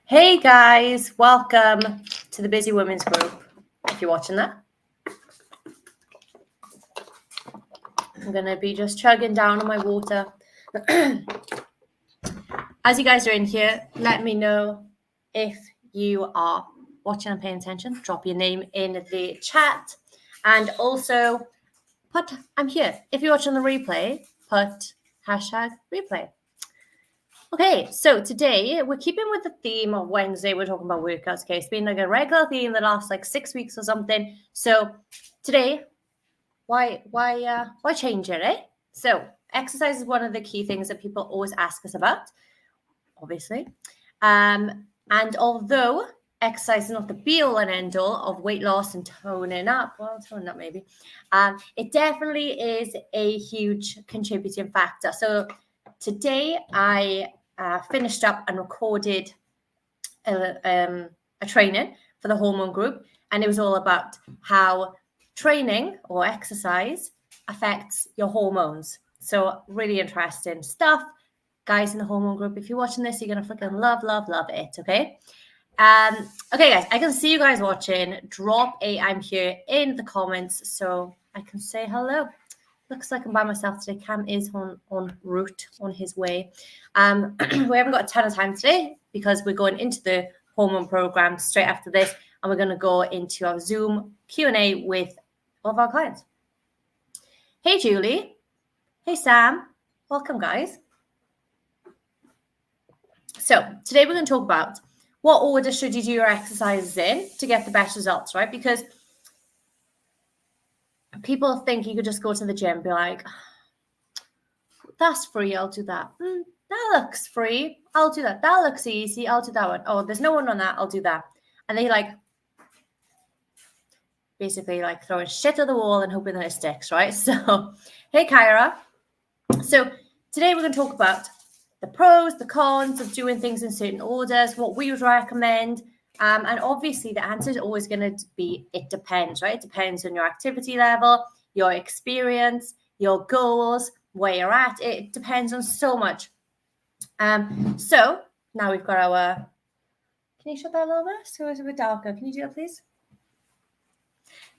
Hey guys, welcome to the Busy Women's Group. If you're watching that, I'm going to be just chugging down on my water. As you guys are in here, let me know if you are watching and paying attention. Drop your name in the chat. And also, put I'm here. If you're watching the replay, put #replay. Okay, so today we're keeping with the theme of Wednesday. We're talking about workouts. Okay, it's been like a regular theme the last like 6 weeks or something. So today, why change it, eh? So exercise is one of the key things that people always ask us about, obviously. And although exercise is not the be-all and end-all of weight loss and toning up, maybe, it definitely is a huge contributing factor. So today I finished up and recorded a training for the hormone group, and it was all about how training or exercise affects your hormones. So really interesting stuff. Guys in the hormone group, if you're watching this, you're going to freaking love it, okay? Okay, guys, I can see you guys watching. Drop a I'm here in the comments so I can say hello. Looks like I'm by myself today. Cam is on route, on his way. We haven't got a ton of time today because we're going into the hormone program straight after this, and we're going to go into our Zoom Q&A with all of our clients. Hey, Julie. Hey, Sam. Welcome, guys. So today we're going to talk about what order should you do your exercises in to get the best results, right? Because people think you could just go to the gym and be like, that's free, I'll do that. That looks free, I'll do that. That looks easy, I'll do that one. Oh, there's no one on that, I'll do that. And they like basically like throwing shit at the wall and hoping that it sticks, right? So, hey, Kyra. So today we're going to talk about the pros, the cons of doing things in certain orders, what we would recommend. And obviously the answer is always going to be, it depends, right? It depends on your activity level, your experience, your goals, where you're at. It depends on so much. So now we've got our, can you shut that a little bit? So it's a bit darker. Can you do that, please?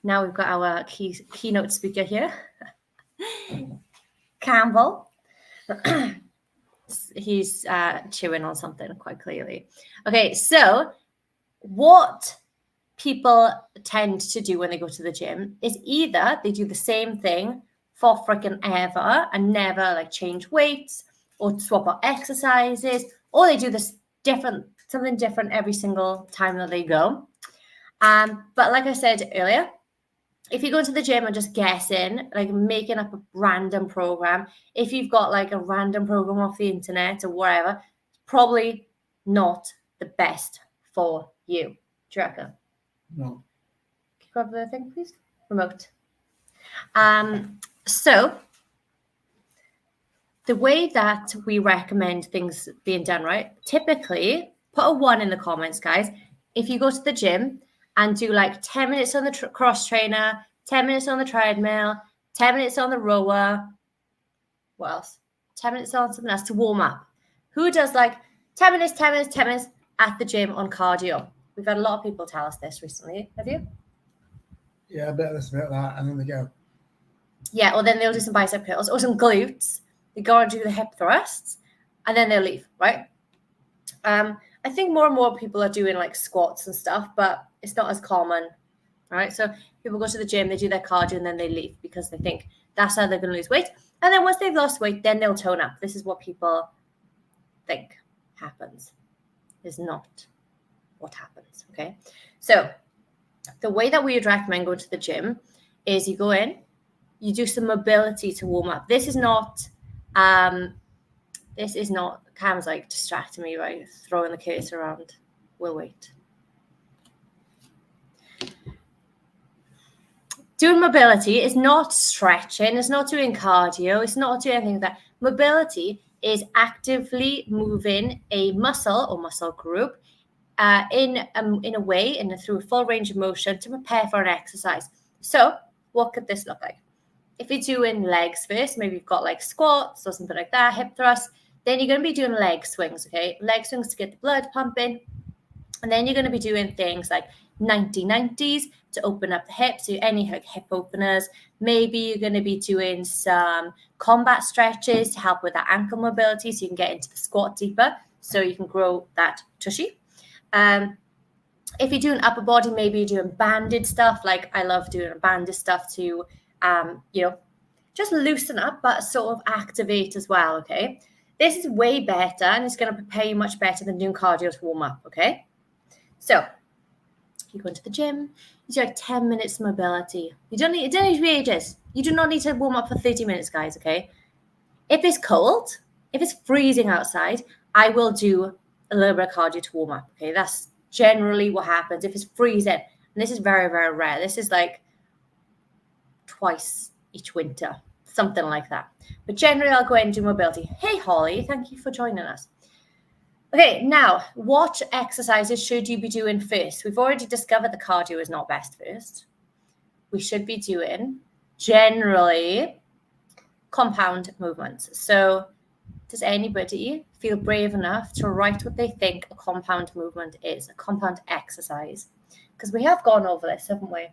Now we've got our keynote speaker here, Campbell. He's chewing on something quite clearly. Okay, so what people tend to do when they go to the gym is either they do the same thing for freaking ever and never like change weights or swap out exercises, or they do this something different every single time that they go. But like I said earlier, if you go to the gym and just guessing, like making up a random program, if you've got like a random program off the internet or whatever, probably not the best for you. Do you reckon? No. Can you grab the thing, please? Remote. So the way that we recommend things being done, right? Typically, put a 1 in the comments, guys. If you go to the gym and do like 10 minutes on the cross trainer, 10 minutes on the treadmill, 10 minutes on the rower, what else? 10 minutes on something else to warm up. Who does like 10 minutes at the gym on cardio? We've had a lot of people tell us this recently. Have you? Yeah, a bit of this, a bit of that, and then they go. Yeah, or then they'll do some bicep curls or some glutes. They go and do the hip thrusts, and then they'll leave, right? I think more and more people are doing like squats and stuff, but it's not as common, right? So people go to the gym, they do their cardio, and then they leave because they think that's how they're going to lose weight. And then once they've lost weight, then they'll tone up. This is what people think happens. Is not what happens, okay? So the way that we would recommend going to the gym is you go in, you do some mobility to warm up. This is not Cam's like distracting me, right? Throwing the case around. We'll wait. Doing mobility is not stretching, it's not doing cardio, it's not doing anything like that. Mobility is actively moving a muscle or muscle group in a way and through a full range of motion to prepare for an exercise. So what could this look like? If you're doing legs first, maybe you've got like squats or something like that, hip thrusts, then you're going to be doing leg swings, okay? Leg swings to get the blood pumping. And then you're going to be doing things like 90-90s to open up the hips, so any hip openers. Maybe you're going to be doing some combat stretches to help with that ankle mobility so you can get into the squat deeper so you can grow that tushy. If you're doing upper body, maybe you're doing banded stuff. Like I love doing banded stuff to, just loosen up, but sort of activate as well, okay? This is way better and it's going to prepare you much better than doing cardio to warm up, okay? So you go into the gym, you do like 10 minutes mobility. It don't need to be ages. You do not need to warm up for 30 minutes, guys, okay? If it's cold, if it's freezing outside, I will do a little bit of cardio to warm up, okay? That's generally what happens if it's freezing. And this is very, very rare. This is like twice each winter, something like that. But generally, I'll go ahead and do mobility. Hey, Holly, thank you for joining us. Okay, now, what exercises should you be doing first? We've already discovered the cardio is not best first. We should be doing, generally, compound movements. So does anybody feel brave enough to write what they think a compound movement is, a compound exercise? Because we have gone over this, haven't we?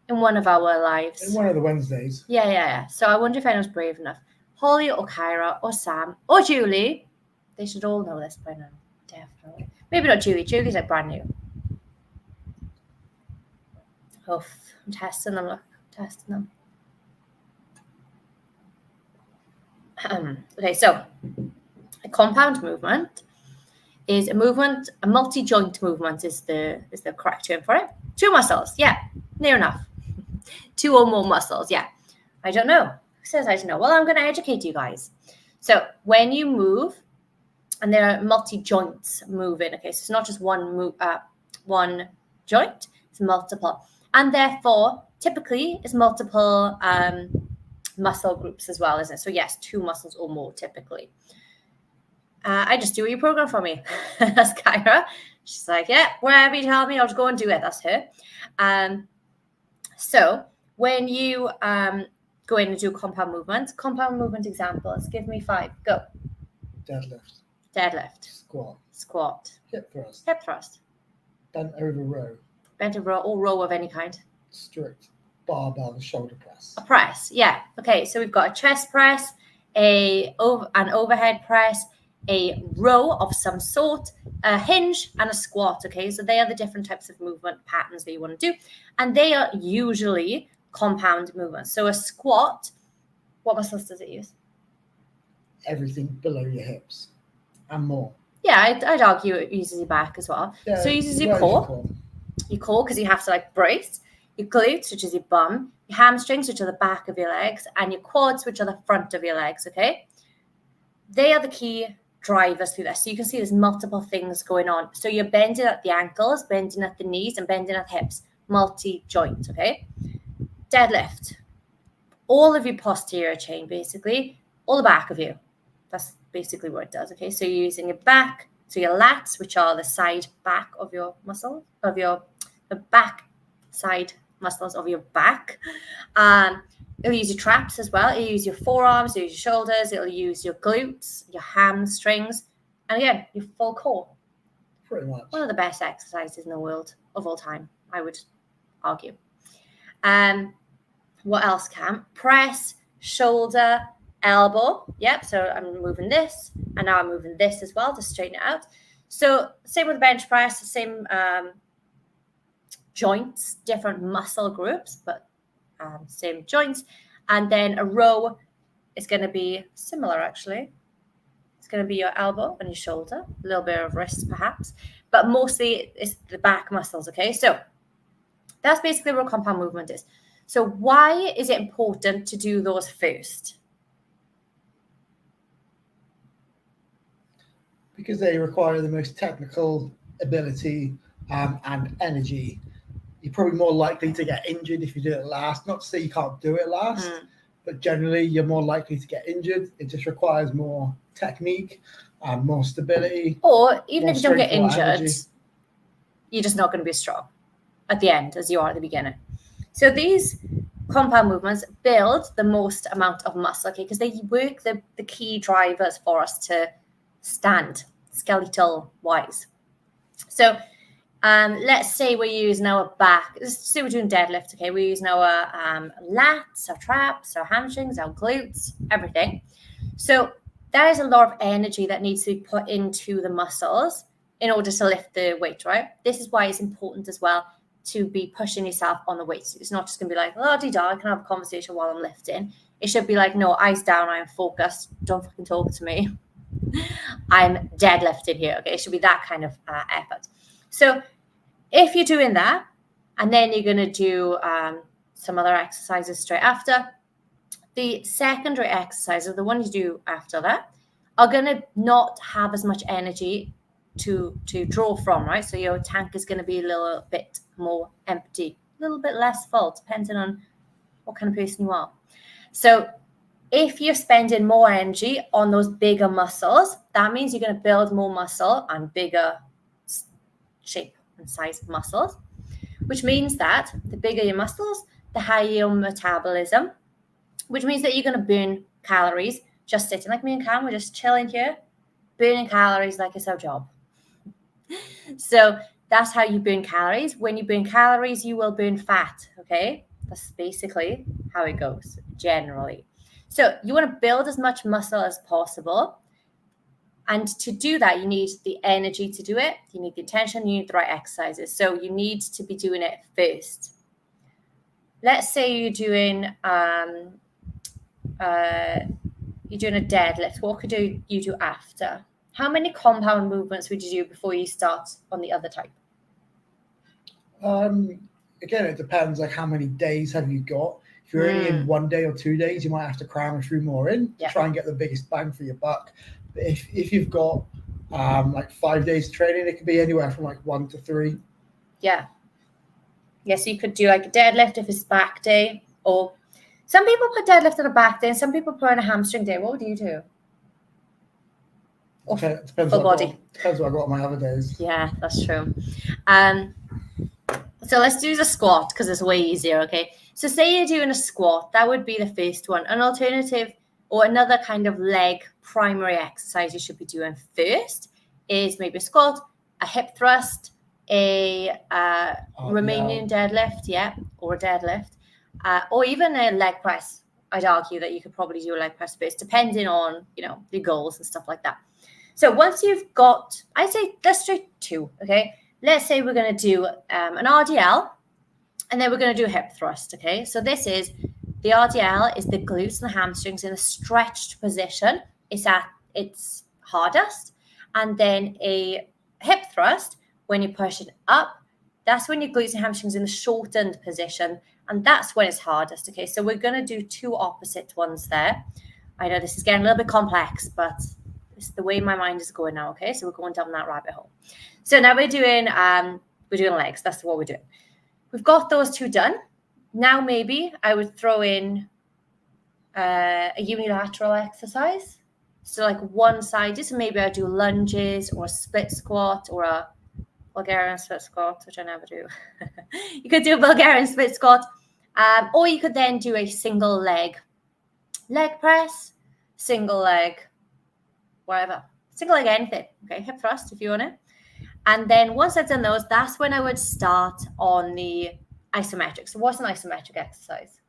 In one of our lives. In one of the Wednesdays. Yeah. So I wonder if anyone's brave enough. Holly or Kyra or Sam or Julie. They should all know this by now. Definitely. Maybe not Julie. Julie's like brand new. Oh, I'm testing them. Look, I'm testing them. Okay, so a compound movement is a movement, a multi-joint movement is the correct term for it. 2 muscles, yeah, near enough. 2 or more muscles, yeah. I don't know. Who says I don't know? Well, I'm going to educate you guys. So when you move, and there are multi-joints moving, okay, so it's not just one joint, it's multiple. And therefore, typically, it's multiple muscle groups as well, isn't it? So yes, 2 muscles or more typically. I just do what you program for me. That's Kyra. She's like, yeah, wherever you tell me, I'll just go and do it. That's her. So when you go in and do compound movement examples, give me 5. Go. Deadlift. Squat. Hip thrust. Bent over row. Or row of any kind. Strict barbell shoulder press. A press, yeah. Okay, so we've got a chest press, an overhead press, a row of some sort, a hinge, and a squat. Okay, so they are the different types of movement patterns that you want to do, and they are usually compound movements. So a squat, what muscles does it use? Everything below your hips and more. Yeah, I'd argue it uses your back as well. Yeah, so it uses your core. Your core, because you have to like brace. Your glutes, which is your bum, your hamstrings, which are the back of your legs, and your quads, which are the front of your legs, okay? They are the key drivers through this. So you can see there's multiple things going on. So you're bending at the ankles, bending at the knees, and bending at the hips. Multi-joint, okay? Deadlift. All of your posterior chain, basically. All the back of you. That's basically what it does, okay? So you're using your back, so your lats, which are the side back of your muscle, the back side muscles of your back. It'll use your traps as well. It'll use your forearms, it'll use your shoulders, it'll use your glutes, your hamstrings, and again, your full core. Pretty much. One of the best exercises in the world of all time, I would argue. What else, Cam? Press, shoulder, elbow. Yep, so I'm moving this, and now I'm moving this as well to straighten it out. So same with the bench press, same joints, different muscle groups, but same joints. And then a row is going to be similar, actually. It's going to be your elbow and your shoulder, a little bit of wrist perhaps, but mostly it's the back muscles, okay? So that's basically what compound movement is. So why is it important to do those first? Because they require the most technical ability and energy. You're probably more likely to get injured if you do it last. Not to say you can't do it last, but generally you're more likely to get injured. It just requires more technique and more stability. Or even if you don't get injured, you're just not going to be as strong at the end as you are at the beginning. So these compound movements build the most amount of muscle, okay, because they work the key drivers for us to stand skeletal wise. So let's say we're using our back. Let's say we're doing deadlift, okay? We're using our lats, our traps, our hamstrings, our glutes, everything. So there is a lot of energy that needs to be put into the muscles in order to lift the weight, right? This is why it's important as well to be pushing yourself on the weights. It's not just going to be like, la-di-da, I can have a conversation while I'm lifting. It should be like, no, eyes down, I'm focused. Don't fucking talk to me. I'm deadlifting here, okay? It should be that kind of effort. So if you're doing that, and then you're going to do some other exercises straight after, the secondary exercises, the ones you do after that, are going to not have as much energy to draw from, right? So your tank is going to be a little bit more empty, a little bit less full, depending on what kind of person you are. So if you're spending more energy on those bigger muscles, that means you're going to build more muscle and bigger shape and size of muscles, which means that the bigger your muscles, the higher your metabolism, which means that you're going to burn calories just sitting like me and Cam. We're just chilling here, burning calories like it's our job. So that's how you burn calories. When you burn calories, you will burn fat, okay? That's basically how it goes, generally. So you want to build as much muscle as possible. And to do that, you need the energy to do it. You need the intention, you need the right exercises. So you need to be doing it first. Let's say you're doing a deadlift. What could you do after? How many compound movements would you do before you start on the other type? Again, it depends. Like, how many days have you got? If you're only in 1 day or 2 days, you might have to cram a few more in to try and get the biggest bang for your buck. But if you've got like 5 days of training, it could be anywhere from like 1 to 3. Yeah. So you could do like a deadlift if it's back day, or some people put deadlift on a back day and some people put on a hamstring day. What would you do? Okay, it depends full body. Depends what I got on my other days. Yeah, that's true. So let's do the squat because it's way easier, okay? So say you're doing a squat, that would be the first one. An alternative or another kind of leg primary exercise you should be doing first is maybe a squat, a hip thrust, a Romanian deadlift, or a deadlift, or even a leg press. I'd argue that you could probably do a leg press first, depending on, your goals and stuff like that. So once you've got, I'd say let's do 2, okay? Let's say we're going to do an RDL, and then we're going to do a hip thrust, okay? So this is, the RDL is the glutes and the hamstrings in a stretched position. It's at its hardest. And then a hip thrust, when you push it up, that's when your glutes and hamstrings in the shortened position. And that's when it's hardest, okay? So we're going to do 2 opposite ones there. I know this is getting a little bit complex, but it's the way my mind is going now, okay? So we're going down that rabbit hole. So now we're doing legs. That's what we're doing. We've got those 2 done. Now maybe I would throw in a unilateral exercise. So like one-sided. So maybe I'll do lunges or a split squat or a Bulgarian split squat, which I never do. You could do a Bulgarian split squat. Or you could then do a single leg press, single leg, whatever. Single leg anything. Okay, hip thrust if you want it. And then once I've done those, that's when I would start on the isometric. So what's an isometric exercise?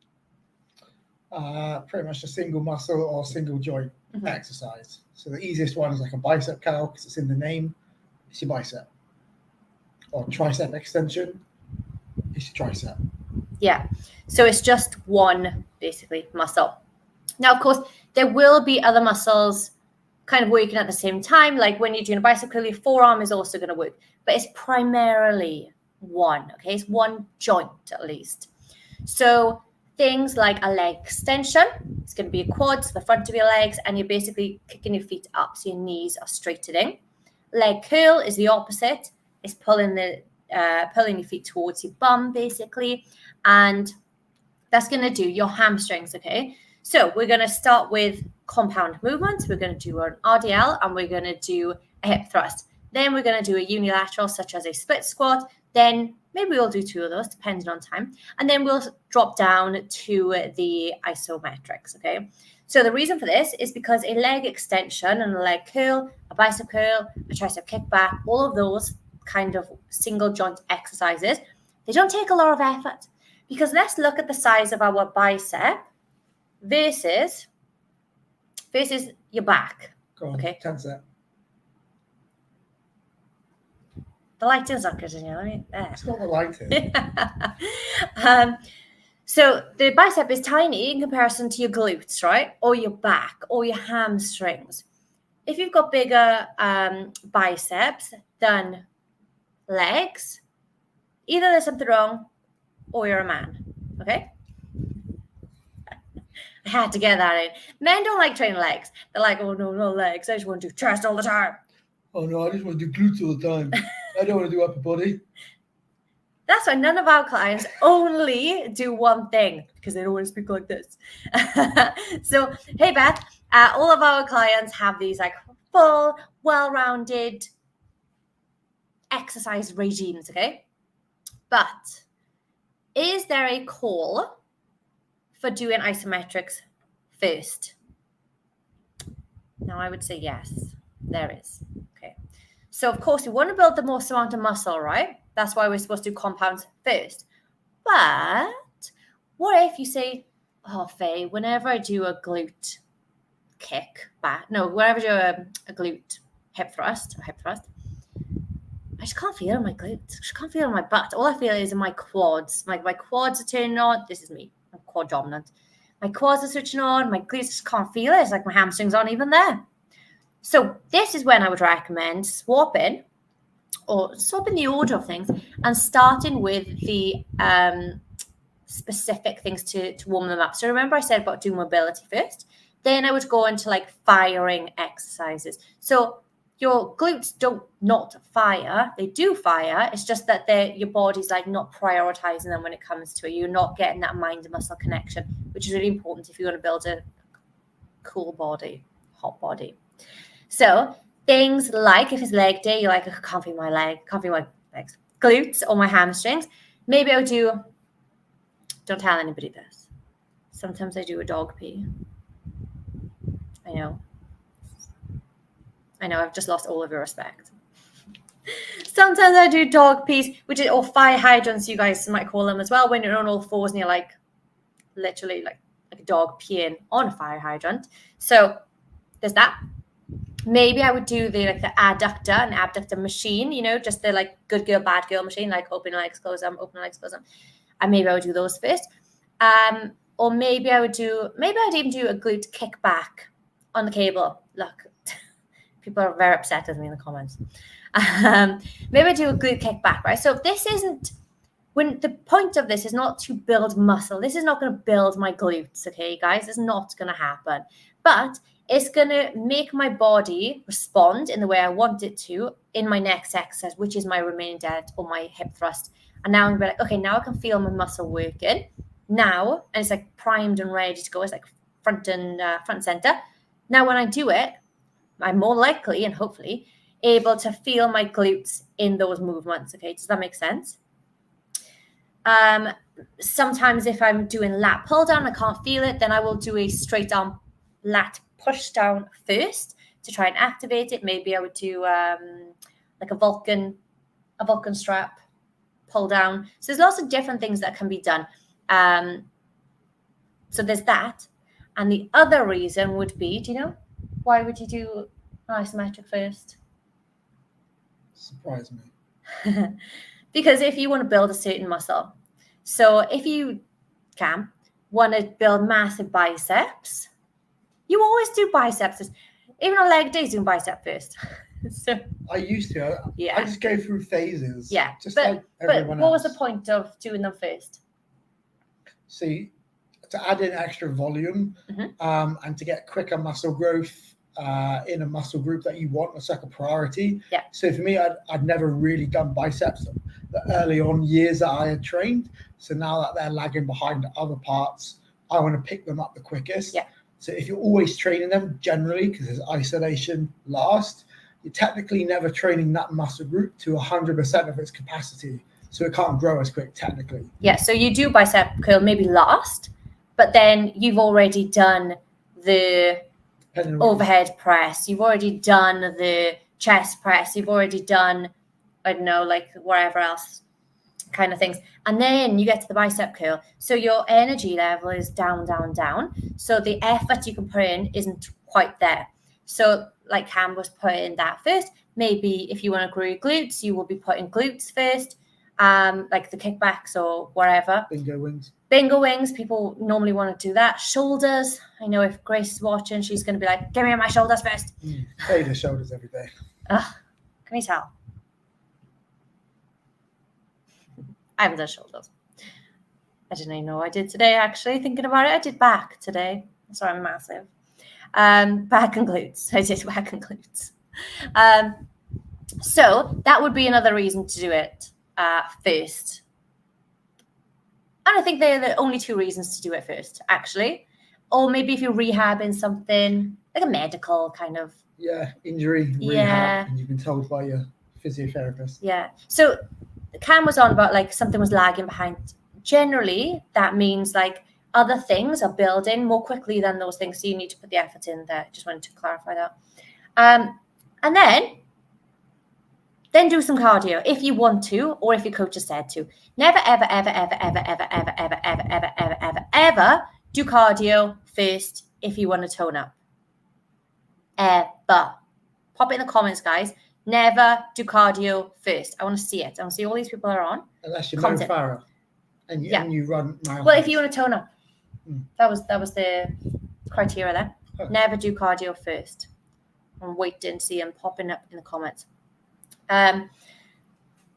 Pretty much a single muscle or single joint exercise. So the easiest one is like a bicep curl because it's in the name. It's your bicep. Or tricep extension. It's your tricep. Yeah. So it's just one, basically, muscle. Now, of course, there will be other muscles kind of working at the same time. Like when you're doing a bicep curl, your forearm is also going to work. But it's primarily one, okay? It's one joint at least. So things like a leg extension, it's going to be a quad, so the front of your legs, and you're basically kicking your feet up so your knees are straightening. Leg curl is the opposite. It's pulling your feet towards your bum, basically. And that's going to do your hamstrings, okay? So we're going to start with compound movements. We're going to do an RDL and we're going to do a hip thrust. Then we're going to do a unilateral, such as a split squat. Then maybe we'll do 2 of those, depending on time. And then we'll drop down to the isometrics, okay? So the reason for this is because a leg extension and a leg curl, a bicep curl, a tricep kickback, all of those kind of single joint exercises, they don't take a lot of effort. Because let's look at the size of our bicep versus your back. Go on, Okay. 10 sec. The lighting's not good in here. Let me there. It's not the lighting. So the bicep is tiny in comparison to your glutes, right? Or your back or your hamstrings. If you've got bigger biceps than legs, either there's something wrong or you're a man, okay? I had to get that in. Men don't like training legs. They're like, oh, no legs. I just want to do chest all the time. Oh, no, I just want to do glutes all the time. I don't want to do upper body. That's why none of our clients only do one thing, because they don't want to speak like this. So, hey, Beth, all of our clients have these like full, well-rounded exercise regimes, okay? But is there a call for doing isometrics first? Now, I would say yes, there is. Okay. So, of course, we want to build the most amount of muscle, right? That's why we're supposed to do compounds first. But what if you say, oh, Faye, whenever I do a glute kick back, no, whenever I do a glute hip thrust, I just can't feel my glutes. I just can't feel my butt. All I feel is in my quads. Like my quads are turning on. This is me. I'm quad dominant. My quads are switching on. My glutes just can't feel it. It's like my hamstrings aren't even there. So this is when I would recommend swapping the order of things and starting with the specific things to warm them up. So remember I said about doing mobility first. Then I would go into like firing exercises. So your glutes don't not fire. They do fire. It's just that your body's like not prioritizing them when it comes to it. You're not getting that mind and muscle connection, which is really important if you want to build a cool body, hot body. So things like if it's leg day, you're like, I can't feel my legs, glutes or my hamstrings. Maybe I would don't tell anybody this. Sometimes I do a dog pee. I know, I've just lost all of your respect. Sometimes I do dog pees, or fire hydrants, you guys might call them as well, when you're on all fours and you're like, literally like a dog peeing on a fire hydrant. So there's that. Maybe I would do the adductor and abductor machine, just the like good girl, bad girl machine, like open legs, close them, open legs, close them. And maybe I would do those first. Or maybe I'd even do a glute kickback on the cable. Look, people are very upset with me in the comments. Maybe I do a glute kickback, right? So when the point of this is not to build muscle. This is not going to build my glutes, okay, guys? It's not going to happen. But it's going to make my body respond in the way I want it to in my next exercise, which is my remaining dead or my hip thrust. And now I'm like, okay, now I can feel my muscle working now, and it's like primed and ready to go. It's like front and center. Now, when I do it, I'm more likely and hopefully able to feel my glutes in those movements. Okay, does that make sense? Sometimes if I'm doing lat pull down, I can't feel it, then I will do a straight arm lat push down first to try and activate it. Maybe I would do like a Vulcan strap pull down. So there's lots of different things that can be done. So there's that. And the other reason would be, do you know, why would you do isometric first? Surprise me. Because if you want to build a certain muscle, so if you want to build massive biceps, you always do biceps. Even on leg days, doing bicep first. So I used to. I just go through phases. Yeah. Just but, like everyone what else. was the point of doing them first? See, to add in extra volume and to get quicker muscle growth in a muscle group that you want, it's like a priority. Yeah. So for me, I'd never really done biceps the early on years that I had trained. So now that they're lagging behind other parts, I want to pick them up the quickest. Yeah. So if you're always training them, generally, because there's isolation last, you're technically never training that muscle group to 100% of its capacity. So it can't grow as quick technically. Yeah, so you do bicep curl maybe last, but then you've already done the overhead press. You've already done the chest press. You've already done I don't know, like wherever else kind of things. And then you get to the bicep curl. So your energy level is down, down, down. So the effort you can put in isn't quite there. So like Cam was putting that first. Maybe if you want to grow your glutes, you will be putting glutes first, like the kickbacks or wherever. Bingo wings. Bingo wings. People normally want to do that. Shoulders. I know if Grace is watching, she's going to be like, give me my shoulders first. Fader shoulders every day. Can you tell? I haven't done shoulders. I didn't even know I did today, actually. Thinking about it, I did back today. So I'm massive. Back and glutes. I did back and glutes. So that would be another reason to do it first. And I think they're the only two reasons to do it first, actually. Or maybe if you're rehabbing something, like a medical kind of. Yeah, injury, rehab, and you've been told by your physiotherapist. Yeah. So Cam was on about like something was lagging behind. Generally, that means like other things are building more quickly than those things. So you need to put the effort in there. Just wanted to clarify that. And then do some cardio if you want to, or if your coach has said to. Never, ever, ever, ever, ever, ever, ever, ever, ever, ever, ever, ever, ever do cardio first if you want to tone up. Ever. Pop it in the comments, guys. Never do cardio first. I want to see it. I want to see all these people are on. Unless you're Mo Farah and you run marathons. Well, if you want to tone up, that was the criteria there. Okay. Never do cardio first. I'm waiting to see them popping up in the comments.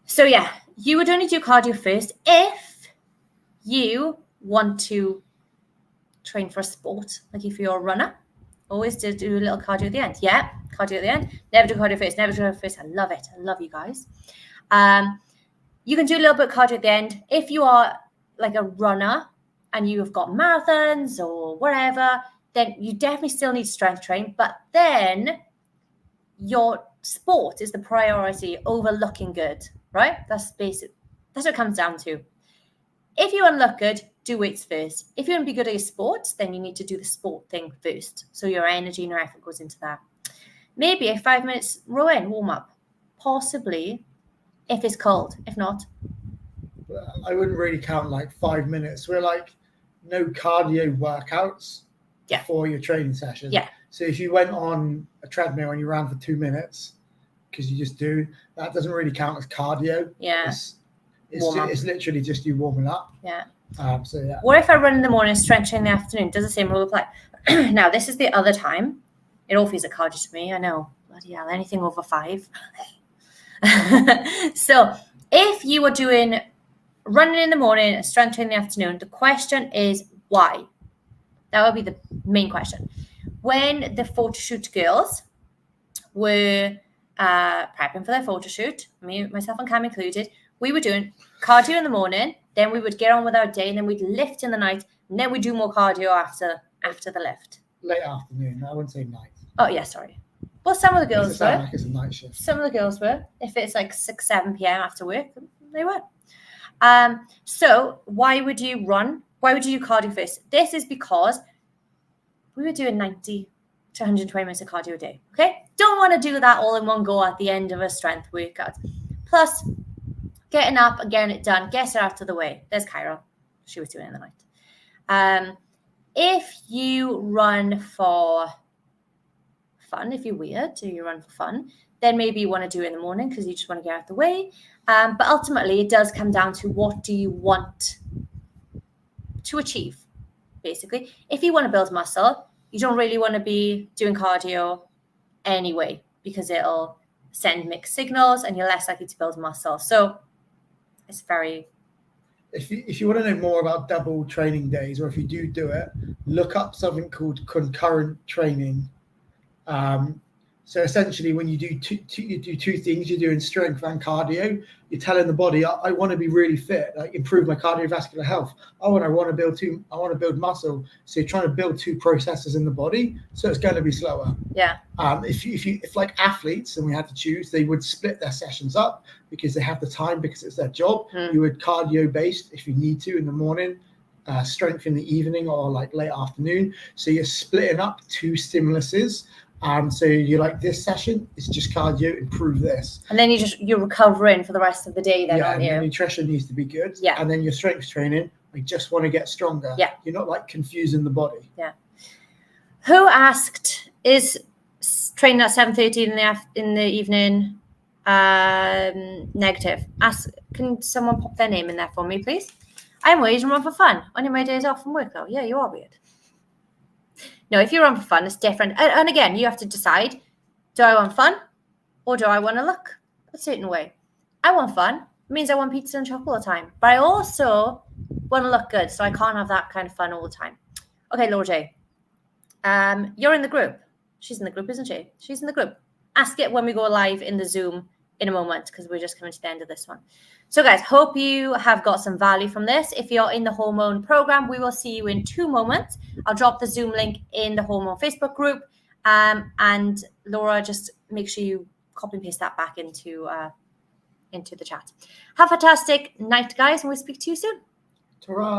So yeah, you would only do cardio first if you want to train for a sport, like if you're a runner. Always do a little cardio at the end. Yeah, cardio at the end. Never do cardio first. Never do cardio first. I love it. I love you guys. You can do a little bit of cardio at the end. If you are like a runner and you have got marathons or whatever, then you definitely still need strength train. But then your sport is the priority over looking good, right? That's basic. That's what it comes down to. If you want to look good, do weights first. If you want to be good at your sport, then you need to do the sport thing first. So your energy and your effort goes into that. Maybe a 5 minutes rowing warm up, possibly, if it's cold. If not, I wouldn't really count like 5 minutes. We're like no cardio workouts before your training session. Yeah. So if you went on a treadmill and you ran for 2 minutes, because you just do, that doesn't really count as cardio. Yeah. It's literally just you warming up. Yeah. So yeah. What if I run in the morning, stretch in the afternoon? Does the same rule apply? Now, this is the other time. It all feels like cardio to me. I know. Bloody hell, anything over 5. So if you are doing running in the morning and strength training in the afternoon, the question is why? That would be the main question. When the photo shoot girls were prepping for their photo shoot, myself and Cam included, we were doing cardio in the morning, then we would get on with our day, and then we'd lift in the night, and then we'd do more cardio after the lift. Late afternoon, I wouldn't say night. Oh, yeah, sorry. Well, some of the girls were. Like it's a night shift. Some of the girls were. If it's like 6, 7 p.m. after work, they were. So why would you run? Why would you do cardio first? This is because we were doing 90 to 120 minutes of cardio a day, okay? Don't want to do that all in one go at the end of a strength workout. Plus, getting up and getting it done, get it out of the way. There's Kyra. She was doing it in the night. If you run for fun, if you're weird, or you run for fun, then maybe you want to do it in the morning because you just want to get out of the way. But ultimately, it does come down to what do you want to achieve, basically. If you want to build muscle, you don't really want to be doing cardio anyway because it'll send mixed signals and you're less likely to build muscle. So it's very... If you want to know more about double training days, or if you do it, look up something called concurrent training. So essentially, when you do two things, you're doing strength and cardio. You're telling the body, I want to be really fit, like improve my cardiovascular health. I want to build muscle. So you're trying to build two processes in the body. So it's going to be slower. Yeah. If like athletes, and we had to choose, they would split their sessions up because they have the time, because it's their job. You would cardio based if you need to in the morning, strength in the evening or like late afternoon. So you're splitting up two stimuluses. And so you're like, this session is just cardio, improve this. And then you're recovering for the rest of the day then, aren't and you? your nutrition needs to be good. Yeah. And then your strength training, we just want to get stronger. Yeah. You're not like confusing the body. Yeah. Who asked, is training at 7:30 in the evening negative? Can someone pop their name in there for me, please? I'm always run for fun. Only my days off from work though. Yeah, you are weird. No, if you run for fun, it's different. And again, you have to decide, do I want fun or do I want to look a certain way? I want fun. It means I want pizza and chocolate all the time. But I also want to look good, so I can't have that kind of fun all the time. Okay, Laura J. You're in the group. She's in the group, isn't she? She's in the group. Ask it when we go live in the Zoom in a moment, because we're just coming to the end of this one. So guys, hope you have got some value from this. If you're in the Hormone program, we will see you in 2 moments. I'll drop the Zoom link in the Hormone Facebook group. And Laura, just make sure you copy and paste that back into the chat. Have a fantastic night, guys, and we'll speak to you soon. Ta-ra.